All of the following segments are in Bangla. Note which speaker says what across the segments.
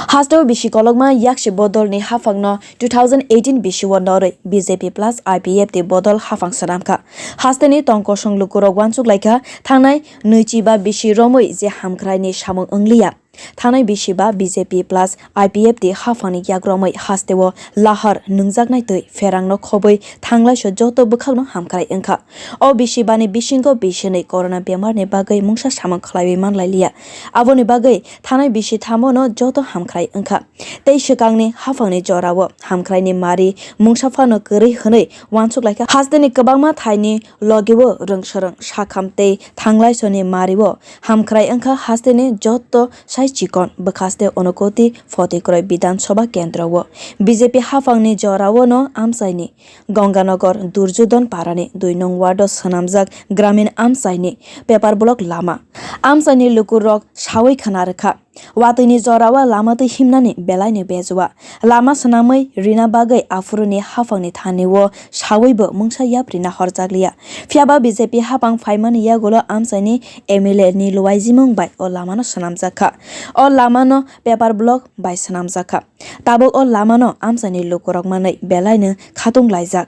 Speaker 1: hasteo bisi kologma yakshi bodol ni haphangno 2018 bisi wonore bjp+ipft bodol haphang sanamka hasteni tongko songlukuro wansuk laika Thanai nuichi ba bisi ramwi je hamkrai ni samung ongliya Thanai bisi ba bjp+ipft haphangni yagromai hasteo lahar nungjaknai tui phereng no khobui thanglaisuni joto bwkhak no hamkrai wngkha o bisi bani bisingo bisini corona bemar ni bagai mungsa samang khlaiwi manlailiya aboni bagai Thanai bisi thamo no joto hamkrai wngkha tei sikangni haphangni jorao hamkrai ni mari mungsafano kwrwi hwnwi wansuk laika hasteni kwbangma thaini logiwo rungsarang sakham tei thanglaisuni mariwo hamkrai wngkha hasteni joto chikon bwkhaste onokoti Fatikroy bidhansabha kendro bjp haphangni jorao no amchaini ganganagar durjodon parani 2 nong ward sanamjak gramin amchaini paper block lama amchaini lukurok sawai khana rekha watini jorawa lama tui himnani belaini bejwa lama sanamai rina bagai afuruni haphangni thaniwo sawaibo mungsa yaprina horjakliya phiaba bjp haphang phaimani yagolo amchaini MLA ni luwaijimung bai o lama no sanamjakha o lama no paper block bai sanamjakha tabo o lama no amchaini lukurok manai belaini khatung laijak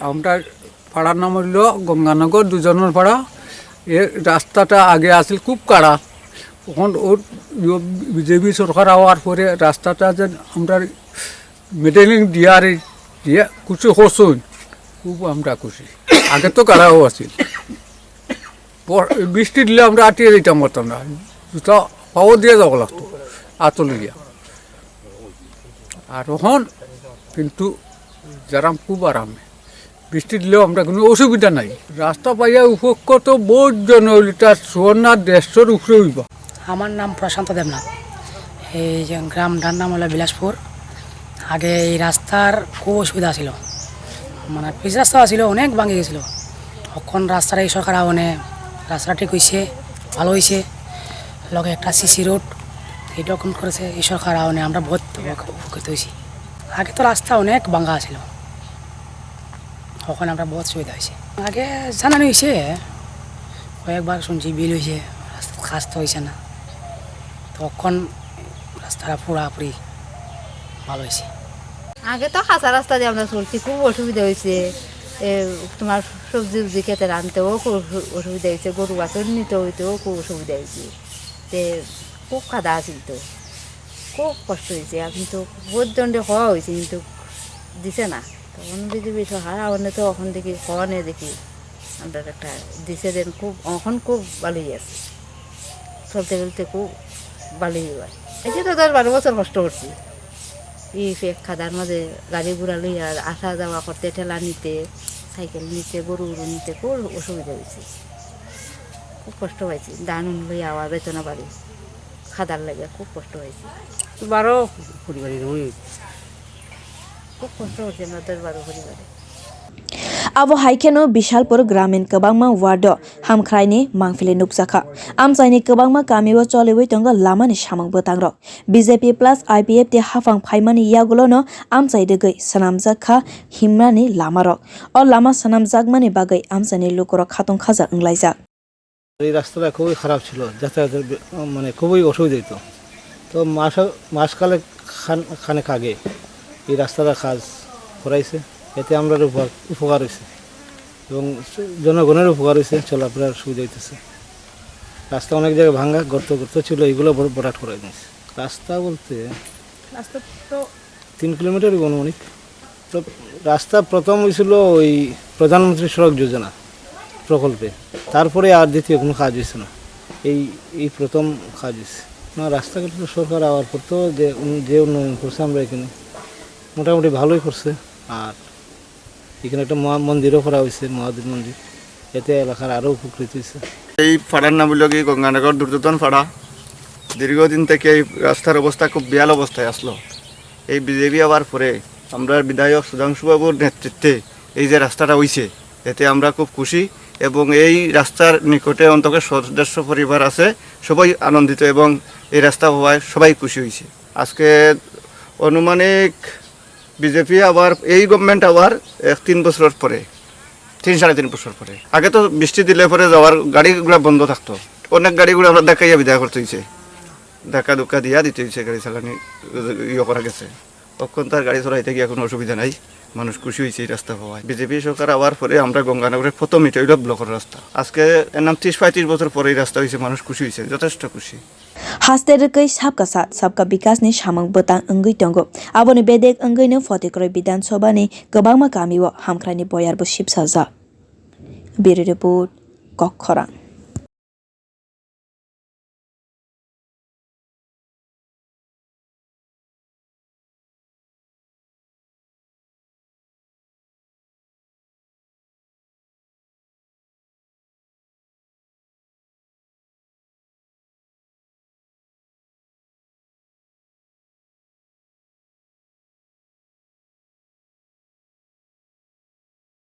Speaker 2: আমরা পাড়ার নাম হলো গঙ্গানগর দুজনের পাড়া এই রাস্তাটা আগে আসছিল খুব কাড়া তখন ওর বিজেপি সরকার হওয়ার পরে রাস্তাটা যে আমরা মেটেলিং দিয়ে খুশি হচ্ছুন খুব আমরা খুশি আগে তো কাড়াও আসছিল বৃষ্টি দিলে আমরা আটিয়ে দিতাম পারতাম না জুতা পাও দিয়ে যাওয়া লাগতো আতলে গিয়া আর তখন কিন্তু যারাম খুব আরামে বৃষ্টি দিলেও আমরা কোনো অসুবিধা নাই রাস্তা পাইয়া উপভোগ তো বহুত জন হইলিটা 150 উপরে হইব।
Speaker 3: আমার নাম প্রশান্ত দেবনাথ এই যে গ্রামটার নাম হলো বিলাসপুর আগে এই রাস্তার খুব অসুবিধা ছিল মানে পিচ রাস্তা ছিল অনেক ভাঙি গেছিল তখন রাস্তাটা এই সরকার আওনে রাস্তাটা ঠিক হয়েছে ভালো হয়েছে লগে একটা সিসি রোড এইরকম করেছে এই সরকার আওনে আমরা বহুত উপকৃত হয়েছি আগে তো রাস্তা অনেক ভাঙা ছিল তখন আমরা বহুত সুবিধা হয়েছে আগে জানানো হয়েছে কয়েকবার শুনছি বিল হয়েছে রাস্তা কাজ তো হয়েছে না তখন রাস্তাটা পুরাপুরি ভালো হয়েছে
Speaker 4: আগে তো কাঁচা রাস্তা দিয়ে আমরা চলছি খুব অসুবিধা হয়েছে তোমার সবজি উবজি খেতে রানতেও খুব অসুবিধা হয়েছে গরু বাছর নিতে হইতেও খুব অসুবিধা হয়েছে তে খুব কাদা আছিল তো খুব কষ্ট হয়েছে এখন তো বহুত দণ্ডে হওয়া হয়েছে কিন্তু দিছে না তখন বিজেপি সরকার আওয়ানে তো এখন দেখি হওয়ানে দেখি আমরা একটা দিছে দেন খুব এখন খুব ভালোই আছে চলতে চলতে খুব ভালোই হয় এই যে তো 10-12 বছর কষ্ট করছি এই খাদার মাঝে গাড়ি ঘোড়া লইয়া আসা যাওয়া করতে ঠেলা নিতে সাইকেল নিতে গরু নিতে খুব অসুবিধা হয়েছে খুব কষ্ট হয়েছে ধান লইয়া আওয়া বেতনা বাড়ি খাদার লাগে খুব কষ্ট হয়েছে 12 পরিবারে খুব কষ্ট হচ্ছে আমরা 10-12 পরিবারে
Speaker 1: abo haikeno bishalpur gramin kwbangma ward hamkraini mangphili nukjakha amchaini kwbangma kamio choliwi tongo lamani samang bwtangrok bjp+ipft haphang phaimani yagulo no amchai degui sanamjakha himnani lamarok o lama sanamjakmani bagai amchaini lukorok khatung khaja wnglaijak
Speaker 5: এই রাস্তাটা খুবই খারাপ ছিল যাতায়াতের মানে খুবই অসুবিধা হতো তো মাসকালে খানেক আগে এই রাস্তাটা কাজ করাইছে এতে আমরা উপকার হয়েছে এবং জনগণের উপকার হয়েছে চলাফেরার সুবিধা হইতেছে রাস্তা অনেক জায়গায় ভাঙা গর্ত ছিল এইগুলো বরাট করে দিয়েছে রাস্তা বলতে রাস্তা তো 3 কিলোমিটার অনুমানিক তো রাস্তা প্রথম হয়েছিল ওই প্রধানমন্ত্রী সড়ক যোজনা প্রকল্পে তারপরে আর দ্বিতীয় কোনো কাজ হয়েছে না এই প্রথম কাজ হয়েছে না রাস্তাঘাট সরকার আওয়ার পর তো যে উন্নয়ন করছে আমরা এখানে মোটামুটি ভালোই করছে আর এখানে একটা মন্দিরও করা হয়েছে মহাদেব মন্দির এতে এলাকার আরও উপকৃত হয়েছে
Speaker 6: এই পাড়ার নাম হলো কি গঙ্গানগর দুর্যোধন পাড়া দীর্ঘদিন থেকে এই রাস্তার অবস্থা খুব বেহাল অবস্থায় আসলো এই বিজেপি হওয়ার পরে আমরা বিধায়ক সুধাংশু বাবুর নেতৃত্বে এই যে রাস্তাটা হয়েছে এতে আমরা খুব খুশি এবং এই রাস্তার নিকটে অন্তত সদস্য পরিবার আছে সবাই আনন্দিত এবং এই রাস্তা হওয়ায় সবাই খুশি হয়েছে আজকে অনুমানিক বিজেপি আবার এই গভর্নমেন্ট আবার 3 বছর পরে 3-3.5 বছর পরে আগে তো বৃষ্টি দিলে পরে যাওয়ার গাড়িগুলো বন্ধ থাকতো অনেক গাড়িগুলো আমরা দেখাইয়া বিদায় করতে হয়েছে ধাক্কা ধুক্কা দিয়া দিতে হয়েছে, গাড়ি চালানি ইয়ে করা গেছে। তখন তার গাড়ি চলাইতে গিয়ে কোনো অসুবিধা নাই, মানুষ খুশি হয়েছে এই রাস্তা পাওয়ায়। বিজেপি সরকার আবার পরে আমরা গঙ্গানগরের প্রথম এটা হইল ব্লকের রাস্তা। আজকে এর নাম 30-35 বছর পরে এই রাস্তা হয়েছে, মানুষ খুশি হয়েছে, যথেষ্ট খুশি।
Speaker 1: Hasterkai sabka sat sabka bikas ni samang betang enggai tongo. Aboni bedek enggai no Fatikroy bidhansabha ni kwbangma kamio hamkrai ni boyar bo sipsakha. Bureau report Kokkhorang.